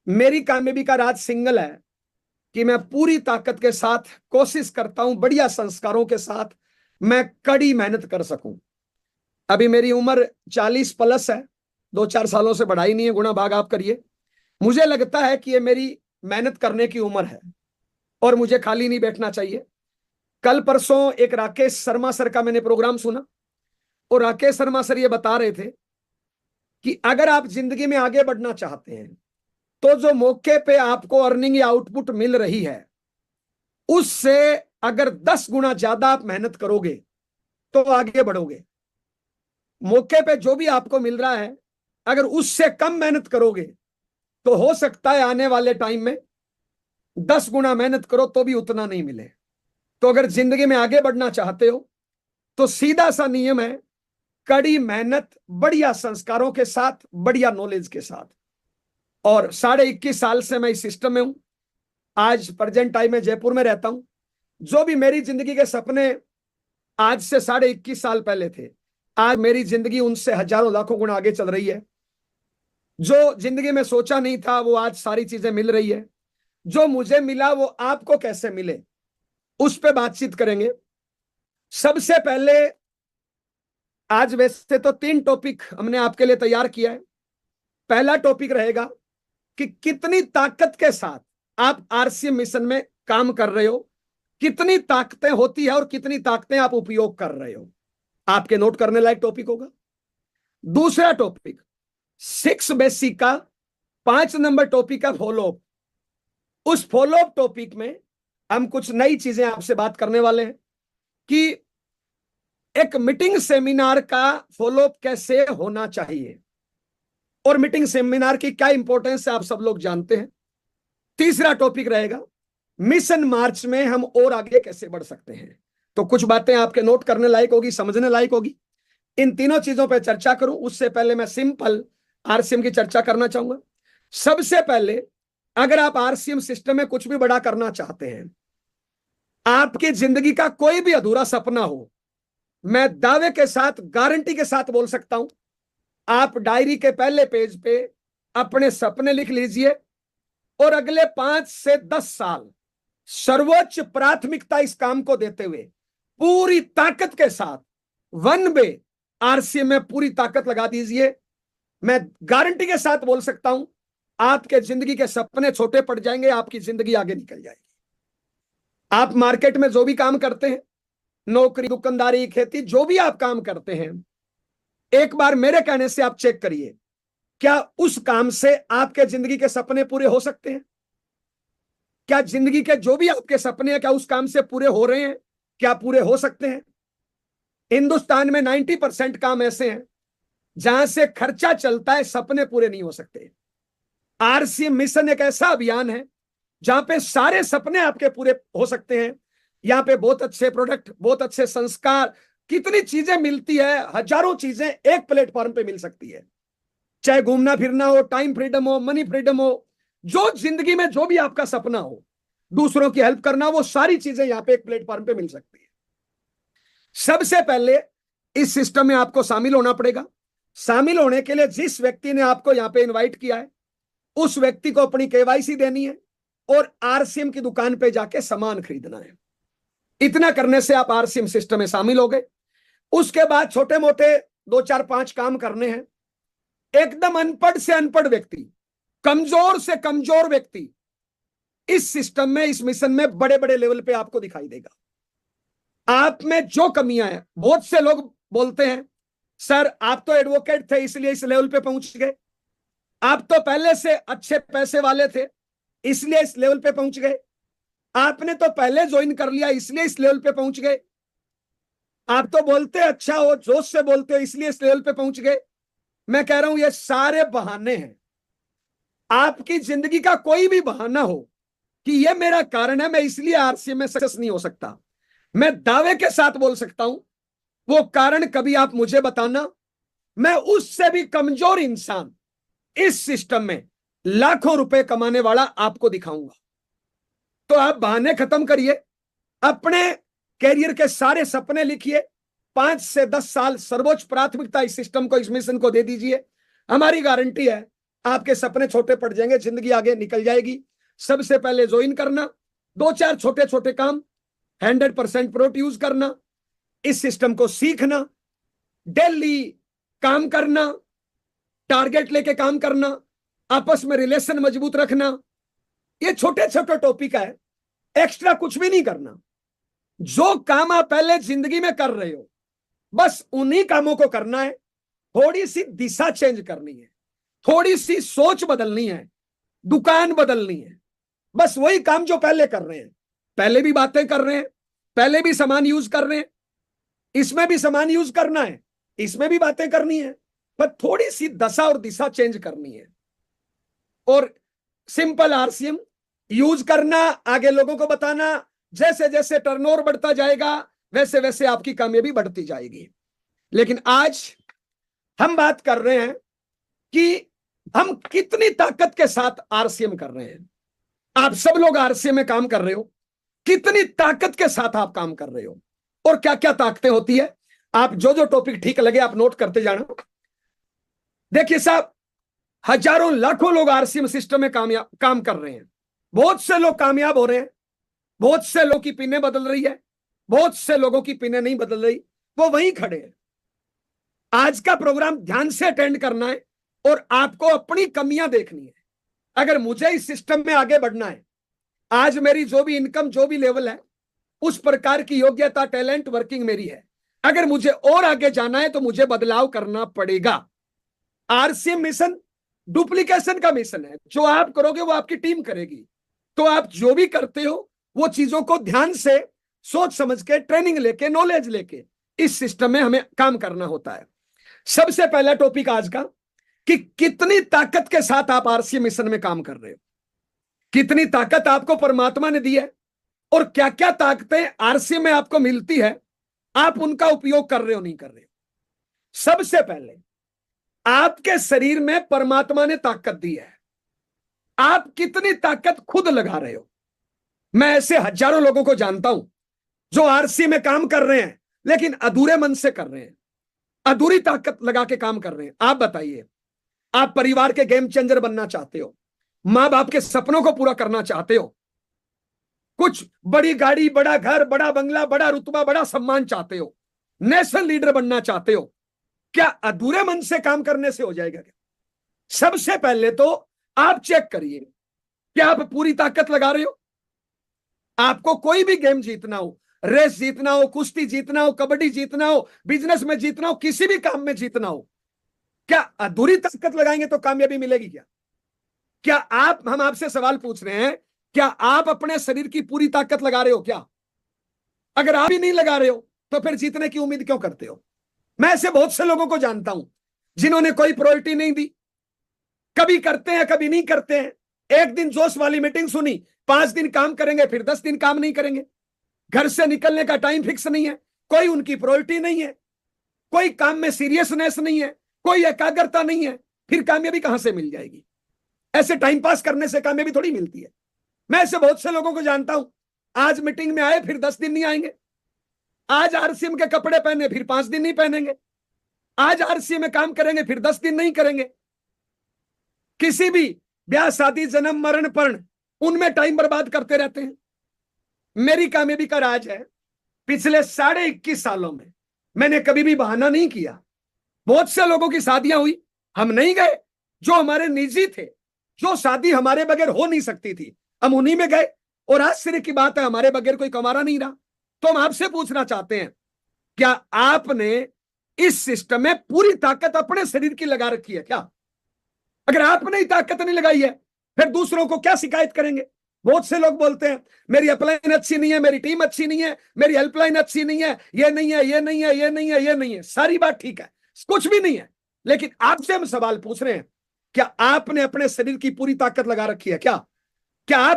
मेरी कामयाबी का राज सिंगल है कि मैं पूरी ताकत के साथ कोशिश करता हूं, बढ़िया संस्कारों के साथ मैं कड़ी मेहनत कर सकूं। अभी मेरी उम्र 40 प्लस है, 2-4 सालों से बढ़ाई नहीं है, गुणा भाग आप करिए। मुझे लगता है कि ये मेरी मेहनत करने की उम्र है और मुझे खाली नहीं बैठना चाहिए। कल परसों एक राकेश शर्मा सर का मैंने प्रोग्राम सुना और राकेश शर्मा सर ये बता रहे थे कि अगर आप जिंदगी में आगे बढ़ना चाहते हैं तो जो मौके पे आपको अर्निंग या आउटपुट मिल रही है उससे अगर 10 गुना ज्यादा आप मेहनत करोगे तो आगे बढ़ोगे। मौके पे जो भी आपको मिल रहा है अगर उससे कम मेहनत करोगे तो हो सकता है आने वाले टाइम में 10 गुना मेहनत करो तो भी उतना नहीं मिले। तो अगर जिंदगी में आगे बढ़ना चाहते हो तो सीधा सा नियम है, कड़ी मेहनत, बढ़िया संस्कारों के साथ, बढ़िया नॉलेज के साथ। और 21.5 साल से मैं इस सिस्टम में हूं। आज प्रेजेंट टाइम में जयपुर में रहता हूं। जो भी मेरी जिंदगी के सपने आज से 21.5 साल पहले थे, आज मेरी जिंदगी उनसे हजारों लाखों गुना आगे चल रही है। जो जिंदगी में सोचा नहीं था वो आज सारी चीजें मिल रही है। जो मुझे मिला वो आपको कैसे मिले उस पर बातचीत करेंगे। सबसे पहले आज वैसे तो 3 टॉपिक हमने आपके लिए तैयार किया है। पहला टॉपिक रहेगा कि कितनी ताकत के साथ आप आरसीएम मिशन में काम कर रहे हो, कितनी ताकतें होती है और कितनी ताकतें आप उपयोग कर रहे हो। आपके नोट करने लायक टॉपिक होगा। दूसरा टॉपिक 6 बेसिक का 5 नंबर टॉपिक का फॉलोअप। उस फॉलोअप टॉपिक में हम कुछ नई चीजें आपसे बात करने वाले हैं कि एक मीटिंग सेमिनार का फॉलोअप कैसे होना चाहिए और मीटिंग सेमिनार की क्या इंपॉर्टेंस है आप सब लोग जानते हैं। तीसरा टॉपिक रहेगा मिशन मार्च में हम और आगे कैसे बढ़ सकते हैं। तो कुछ बातें आपके नोट करने लायक होगी, समझने लायक होगी। इन तीनों चीजों पर चर्चा करूं उससे पहले मैं सिंपल आरसीएम की चर्चा करना चाहूंगा। सबसे पहले अगर आप आरसीएम सिस्टम में कुछ भी बड़ा करना चाहते हैं, आपकी जिंदगी का कोई भी अधूरा सपना हो, मैं दावे के साथ, गारंटी के साथ बोल सकता हूं, आप डायरी के पहले पेज पे अपने सपने लिख लीजिए और अगले 5 से 10 साल सर्वोच्च प्राथमिकता इस काम को देते हुए पूरी ताकत के साथ 1 बे आरसीएम में पूरी ताकत लगा दीजिए। मैं गारंटी के साथ बोल सकता हूं आपके जिंदगी के सपने छोटे पड़ जाएंगे, आपकी जिंदगी आगे निकल जाएगी। आप मार्केट में जो भी काम करते हैं, नौकरी, दुकानदारी, खेती, जो भी आप काम करते हैं, एक बार मेरे कहने से आप चेक करिए क्या उस काम से आपके जिंदगी के सपने पूरे हो सकते हैं। क्या जिंदगी के जो भी आपके सपने हैं क्या उस काम से पूरे हो रहे हैं, क्या पूरे हो सकते हैं। हिंदुस्तान में 90% काम ऐसे हैं जहां से खर्चा चलता है, सपने पूरे नहीं हो सकते। आरसीएम मिशन एक ऐसा अभियान है जहां पे सारे सपने आपके पूरे हो सकते हैं। यहाँ पे बहुत अच्छे प्रोडक्ट, बहुत अच्छे संस्कार, कितनी चीजें मिलती है, हजारों चीजें एक प्लेटफॉर्म पे मिल सकती है। चाहे घूमना फिरना हो, टाइम फ्रीडम हो, मनी फ्रीडम हो, जो जिंदगी में जो भी आपका सपना हो, दूसरों की हेल्प करना, वो सारी चीजें यहाँ पे एक प्लेटफॉर्म पे मिल सकती है। सबसे पहले इस सिस्टम में आपको शामिल होना पड़ेगा। शामिल होने के लिए जिस व्यक्ति ने आपको यहाँ पे इनवाइट किया है उस व्यक्ति को अपनी केवाईसी देनी है और आरसीएम की दुकान पे जाके सामान खरीदना है। इतना करने से आप आरसीएम सिस्टम में शामिल हो गए। उसके बाद छोटे मोटे 2-4-5 काम करने हैं। एकदम अनपढ़ से अनपढ़ व्यक्ति, कमजोर से कमजोर व्यक्ति इस सिस्टम में, इस मिशन में बड़े बड़े लेवल पे आपको दिखाई देगा। आप में जो कमियां हैं, बहुत से लोग बोलते हैं सर आप तो एडवोकेट थे इसलिए इस लेवल पे पहुंच गए, आप तो पहले से अच्छे पैसे वाले थे इसलिए इस लेवल पे पहुंच गए, आपने तो पहले ज्वाइन कर लिया इसलिए इस लेवल पे पहुंच गए, आप तो बोलते अच्छा हो, जोश से बोलते हो इसलिए इस लेवल पे पहुंच गए। मैं कह रहा हूं ये सारे बहाने हैं। आपकी जिंदगी का कोई भी बहाना हो कि ये मेरा कारण है, मैं इसलिए आरसीएम में सक्सेस नहीं हो सकता, मैं दावे के साथ बोल सकता हूं वो कारण कभी आप मुझे बताना, मैं उससे भी कमजोर इंसान इस सिस्टम में लाखों रुपए कमाने वाला आपको दिखाऊंगा। तो आप बहाने खत्म करिए, अपने कैरियर के सारे सपने लिखिए, 5 से 10 साल सर्वोच्च प्राथमिकता इस सिस्टम को, इस मिशन को दे दीजिए। हमारी गारंटी है आपके सपने छोटे पड़ जाएंगे, जिंदगी आगे निकल जाएगी। सबसे पहले ज्वाइन करना, 2-4 छोटे छोटे काम, 100% प्रोडक्ट यूज करना, इस सिस्टम को सीखना, डेली काम करना, टारगेट लेके काम करना, आपस में रिलेशन मजबूत रखना। ये छोटे छोटे टॉपिक है, एक्स्ट्रा कुछ भी नहीं करना। जो काम आप पहले जिंदगी में कर रहे हो बस उन्हीं कामों को करना है। थोड़ी सी दिशा चेंज करनी है, थोड़ी सी सोच बदलनी है, दुकान बदलनी है, बस वही काम जो पहले कर रहे हैं। पहले भी बातें कर रहे हैं, पहले भी सामान यूज कर रहे हैं, इसमें भी सामान यूज करना है, इसमें भी बातें करनी है, पर थोड़ी सी दशा और दिशा चेंज करनी है। और सिंपल आरसीएम यूज करना, आगे लोगों को बताना, जैसे जैसे टर्नओवर बढ़ता जाएगा वैसे वैसे आपकी कामयाबी बढ़ती जाएगी। लेकिन आज हम बात कर रहे हैं कि हम कितनी ताकत के साथ आरसीएम कर रहे हैं। आप सब लोग आरसीएम में काम कर रहे हो, कितनी ताकत के साथ आप काम कर रहे हो और क्या क्या ताकतें होती है। आप जो जो टॉपिक ठीक लगे आप नोट करते जाना। देखिए साहब, हजारों लाखों लोग आरसीएम सिस्टम में काम कर रहे हैं। बहुत से लोग कामयाब हो रहे हैं, बहुत से लोगों की पिनें बदल रही है, बहुत से लोगों की पिनें नहीं बदल रही, वो वहीं खड़े हैं। आज का प्रोग्राम ध्यान से अटेंड करना है और आपको अपनी कमियां देखनी है। अगर मुझे इस सिस्टम में आगे बढ़ना है, आज मेरी जो भी इनकम, जो भी लेवल है, उस प्रकार की योग्यता, टैलेंट, वर्किंग मेरी है। अगर मुझे और आगे जाना है तो मुझे बदलाव करना पड़ेगा। आरसीएम मिशन डुप्लीकेशन का मिशन है। जो आप करोगे वो आपकी टीम करेगी। तो आप जो भी करते हो वो चीजों को ध्यान से सोच समझ के, ट्रेनिंग लेके, नॉलेज लेके इस सिस्टम में हमें काम करना होता है। सबसे पहला टॉपिक आज का कि कितनी ताकत के साथ आप आरसीएम मिशन में काम कर रहे हो, कितनी ताकत आपको परमात्मा ने दी है और क्या क्या ताकतें आरसीएम में आपको मिलती है, आप उनका उपयोग कर रहे हो, नहीं कर रहे हो। सबसे पहले आपके शरीर में परमात्मा ने ताकत दी है, आप कितनी ताकत खुद लगा रहे हो। मैं ऐसे हजारों लोगों को जानता हूं जो आरसी में काम कर रहे हैं लेकिन अधूरे मन से कर रहे हैं, अधूरी ताकत लगा के काम कर रहे हैं। आप बताइए, आप परिवार के गेम चेंजर बनना चाहते हो, मां बाप के सपनों को पूरा करना चाहते हो, कुछ बड़ी गाड़ी, बड़ा घर, बड़ा बंगला, बड़ा रुतबा, बड़ा सम्मान चाहते हो, नेशनल लीडर बनना चाहते हो, क्या अधूरे मन से काम करने से हो जाएगा क्या? सबसे पहले तो आप चेक करिए कि आप पूरी ताकत लगा रहे हो। आपको कोई भी गेम जीतना हो, रेस जीतना हो, कुश्ती जीतना हो, कबड्डी जीतना हो, बिजनेस में जीतना हो, किसी भी काम में जीतना हो, क्या अधूरी ताकत लगाएंगे तो कामयाबी मिलेगी क्या? क्या हम आपसे सवाल पूछ रहे हैं, क्या आप अपने शरीर की पूरी ताकत लगा रहे हो क्या? अगर आप ही नहीं लगा रहे हो तो फिर जीतने की उम्मीद क्यों करते हो? मैं ऐसे बहुत से लोगों को जानता हूं जिन्होंने कोई प्रायोरिटी नहीं दी, कभी करते हैं कभी नहीं करते हैं। एक दिन जोश वाली मीटिंग सुनी, 5 दिन काम करेंगे, फिर 10 दिन काम नहीं करेंगे। घर से निकलने का टाइम फिक्स नहीं है, कोई उनकी प्रायोरिटी नहीं है, कोई काम में सीरियसनेस नहीं है, कोई एकाग्रता नहीं है, फिर कामयाबी कहां से मिल जाएगी? ऐसे टाइम पास करने से कामयाबी थोड़ी मिलती है। मैं ऐसे बहुत से लोगों को जानता हूं, आज मीटिंग में आए फिर 10 दिन नहीं आएंगे, आज आरसीएम के कपड़े पहने फिर 5 दिन नहीं पहनेंगे, आज आरसीएम में काम करेंगे फिर 10 दिन नहीं करेंगे। किसी भी ब्याह, शादी, जन्म, मरण, पर्ण, उनमें टाइम बर्बाद करते रहते हैं। मेरी कामयाबी का राज है, पिछले 21.5 सालों में मैंने कभी भी बहाना नहीं किया। बहुत से लोगों की शादियां हुई, हम नहीं गए, जो हमारे निजी थे, जो शादी हमारे बगैर हो नहीं सकती थी, हम उन्हीं में गए। और आश्चर्य की बात है, हमारे बगैर कोई कमारा नहीं रहा। तो हम आपसे पूछना चाहते हैं, क्या आपने इस सिस्टम में पूरी ताकत अपने शरीर की लगा रखी है क्या? अगर आपने ही ताकत नहीं लगाई है फिर दूसरों को क्या शिकायत करेंगे? बहुत से लोग बोलते हैं मेरी अपलाइन अच्छी नहीं है, मेरी टीम अच्छी नहीं है, मेरी हेल्पलाइन अच्छी नहीं है, ये नहीं है, ये नहीं है, ये नहीं है, ये नहीं है। सारी बात ठीक है, कुछ भी नहीं है, लेकिन आपसे हम सवाल पूछ रहे हैं, क्या आपने अपने शरीर की पूरी ताकत लगा रखी है क्या? क्या आप